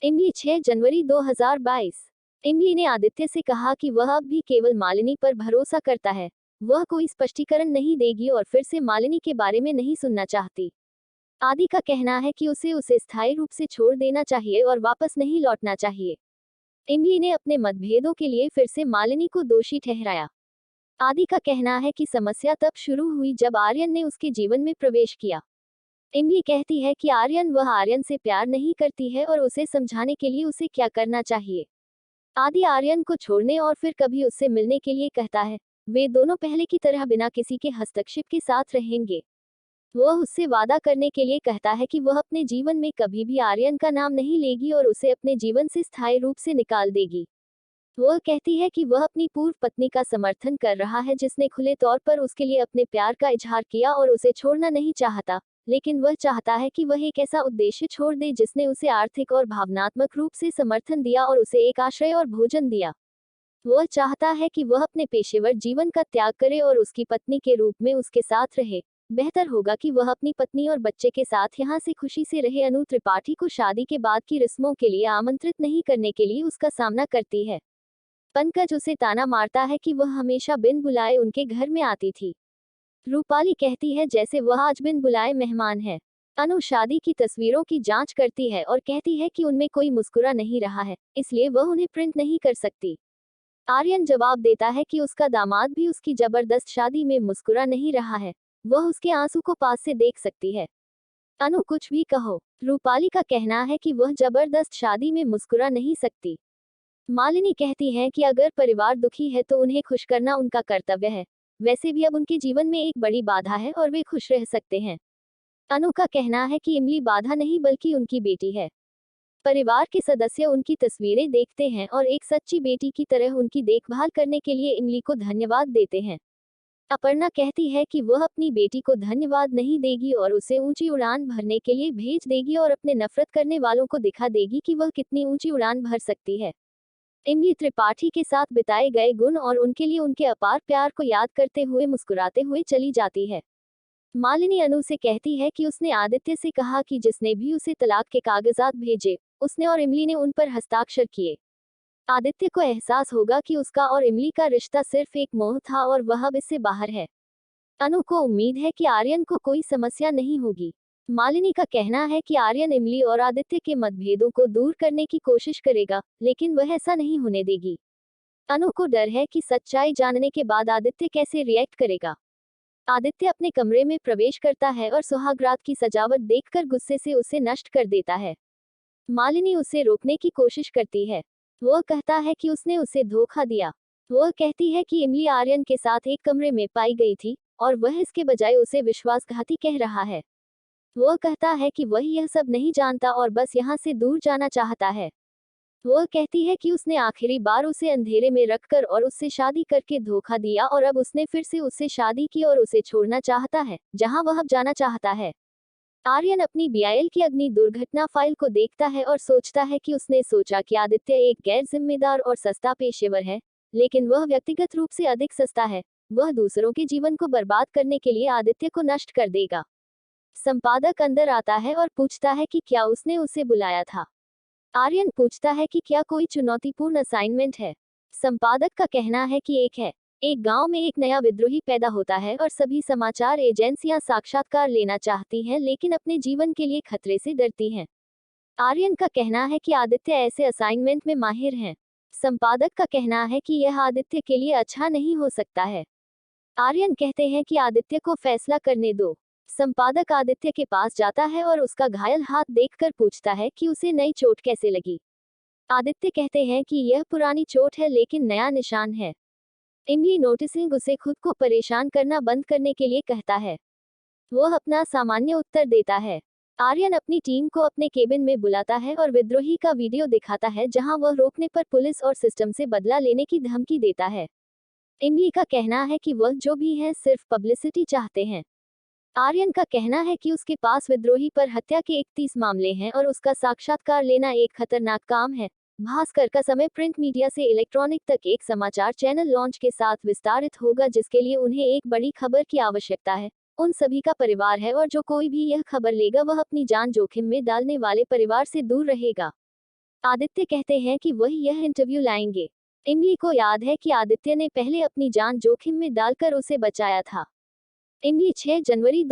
इमली 6 जनवरी 2022। इमली ने आदित्य से कहा कि वह अब भी केवल मालिनी पर भरोसा करता है। वह कोई स्पष्टीकरण नहीं देगी और फिर से मालिनी के बारे में नहीं सुनना चाहती। आदि का कहना है कि उसे स्थायी रूप से छोड़ देना चाहिए और वापस नहीं लौटना चाहिए। इमली ने अपने मतभेदों के लिए फिर से मालिनी को दोषी ठहराया। आदि का कहना है कि समस्या तब शुरू हुई जब आर्यन ने उसके जीवन में प्रवेश किया। इमली कहती है कि आर्यन से प्यार नहीं करती है और उसे समझाने के लिए उसे क्या करना चाहिए। आदि आर्यन को छोड़ने और फिर कभी उससे मिलने के लिए कहता है। वे दोनों पहले की तरह बिना किसी के हस्तक्षेप के साथ रहेंगे। वह उससे वादा करने के लिए कहता है कि वह अपने जीवन में कभी भी आर्यन का नाम नहीं लेगी और उसे अपने जीवन से स्थायी रूप से निकाल देगी। वह कहती है कि वह अपनी पूर्व पत्नी का समर्थन कर रहा है जिसने खुले तौर पर उसके लिए अपने प्यार का इजहार किया और उसे छोड़ना नहीं चाहता, लेकिन वह चाहता है कि वह एक ऐसा उद्देश्य छोड़ दे जिसने उसे आर्थिक और भावनात्मक रूप से समर्थन दिया और उसे एक आश्रय और भोजन दिया। वह चाहता है कि वह अपने पेशेवर जीवन का त्याग करे और उसकी पत्नी के रूप में उसके साथ रहे। बेहतर होगा कि वह अपनी पत्नी और बच्चे के साथ यहाँ से खुशी से रहे। अनु त्रिपाठी को शादी के बाद की रस्मों के लिए आमंत्रित नहीं करने के लिए उसका सामना करती है। पंकज उसे ताना मारता है कि वह हमेशा बिन बुलाए उनके घर में आती थी। रूपाली कहती है जैसे वह आज बिन बुलाए मेहमान है। अनु शादी की तस्वीरों की जांच करती है और कहती है कि उनमें कोई मुस्कुरा नहीं रहा है, इसलिए वह उन्हें प्रिंट नहीं कर सकती। आर्यन जवाब देता है कि उसका दामाद भी उसकी जबरदस्त शादी में मुस्कुरा नहीं रहा है। वह उसके आंसू को पास से देख सकती है। अनु कुछ भी कहो, रूपाली का कहना है कि वह जबरदस्त शादी में मुस्कुरा नहीं सकती। मालिनी कहती है कि अगर परिवार दुखी है तो उन्हें खुश करना उनका कर्तव्य है। वैसे भी अब उनके जीवन में एक बड़ी बाधा है और वे खुश रह सकते हैं। अनु का कहना है कि इमली बाधा नहीं बल्कि उनकी बेटी है। परिवार के सदस्य उनकी तस्वीरें देखते हैं और एक सच्ची बेटी की तरह उनकी देखभाल करने के लिए इमली को धन्यवाद देते हैं। अपर्णा कहती है कि वह अपनी बेटी को धन्यवाद नहीं देगी और उसे ऊंची उड़ान भरने के लिए भेज देगी और अपने नफरत करने वालों को दिखा देगी कि वह कितनी ऊंची उड़ान भर सकती है। इमली त्रिपाठी के साथ बिताए गए गुण और उनके लिए उनके अपार प्यार को याद करते हुए मुस्कुराते हुए चली जाती है। मालिनी अनु से कहती है कि उसने आदित्य से कहा कि जिसने भी उसे तलाक के कागजात भेजे, उसने और इमली ने उन पर हस्ताक्षर किए। आदित्य को एहसास होगा कि उसका और इमली का रिश्ता सिर्फ एक मोह था और वह अब इससे बाहर है। अनु को उम्मीद है कि आर्यन को कोई समस्या नहीं होगी। मालिनी का कहना है कि आर्यन इमली और आदित्य के मतभेदों को दूर करने की कोशिश करेगा, लेकिन वह ऐसा नहीं होने देगी। अनु को डर है कि सच्चाई जानने के बाद आदित्य कैसे रिएक्ट करेगा। आदित्य अपने कमरे में प्रवेश करता है और सुहागरात की सजावट देखकर गुस्से से उसे नष्ट कर देता है। मालिनी उसे रोकने की कोशिश करती है। वह कहता है कि उसने उसे धोखा दिया। वह कहती है कि इमली आर्यन के साथ एक कमरे में पाई गई थी और वह इसके बजाय उसे विश्वासघाती कह रहा है। वह कहता है कि वह यह सब नहीं जानता और बस यहाँ से दूर जाना चाहता है। वह कहती है कि उसने आखिरी बार उसे अंधेरे में रखकर और उससे शादी करके धोखा दिया और अब उसने फिर से उससे शादी की और उसे छोड़ना चाहता है, जहां वह अब जाना चाहता है। आर्यन अपनी बीआईएल की अग्नि दुर्घटना फाइल को देखता है और सोचता है कि उसने सोचा कि आदित्य एक गैर जिम्मेदार और सस्ता पेशेवर है, लेकिन वह व्यक्तिगत रूप से अधिक सस्ता है। वह दूसरों के जीवन को बर्बाद करने के लिए आदित्य को नष्ट कर देगा। संपादक अंदर आता है और पूछता है कि क्या उसने उसे बुलाया था। आर्यन पूछता है कि क्या कोई चुनौतीपूर्ण असाइनमेंट है। संपादक का कहना है कि एक है। एक गांव में एक नया विद्रोही पैदा होता है और सभी समाचार एजेंसियां साक्षात्कार लेना चाहती हैं लेकिन अपने जीवन के लिए खतरे से डरती हैं। आर्यन का कहना है कि आदित्य ऐसे असाइनमेंट में माहिर हैं। संपादक का कहना है कि यह आदित्य के लिए अच्छा नहीं हो सकता है। आर्यन कहते हैं कि आदित्य को फैसला करने दो। संपादक आदित्य के पास जाता है और उसका घायल हाथ देखकर पूछता है कि उसे नई चोट कैसे लगी। आदित्य कहते हैं कि यह पुरानी चोट है लेकिन नया निशान है। इमली नोटिसिंग उसे खुद को परेशान करना बंद करने के लिए कहता है। वह अपना सामान्य उत्तर देता है। आर्यन अपनी टीम को अपने केबिन में बुलाता है और विद्रोही का वीडियो दिखाता है जहां वह रोकने पर पुलिस और सिस्टम से बदला लेने की धमकी देता है। इमली का कहना है कि वह जो भी है सिर्फ पब्लिसिटी चाहते हैं। आर्यन का कहना है कि उसके पास विद्रोही पर हत्या के 31 मामले हैं और उसका साक्षात्कार लेना एक खतरनाक काम है। भास्कर का समय प्रिंट मीडिया से इलेक्ट्रॉनिक तक एक समाचार चैनल लॉन्च के साथ विस्तारित होगा जिसके लिए उन्हें एक बड़ी खबर की आवश्यकता है। उन सभी का परिवार है और जो कोई भी यह खबर लेगा वह अपनी जान जोखिम में डालने वाले परिवार से दूर रहेगा। आदित्य कहते हैं कि वही यह इंटरव्यू लाएंगे। इमली को याद है कि आदित्य ने पहले अपनी जान जोखिम में डालकर उसे बचाया था। इमली 6 जनवरी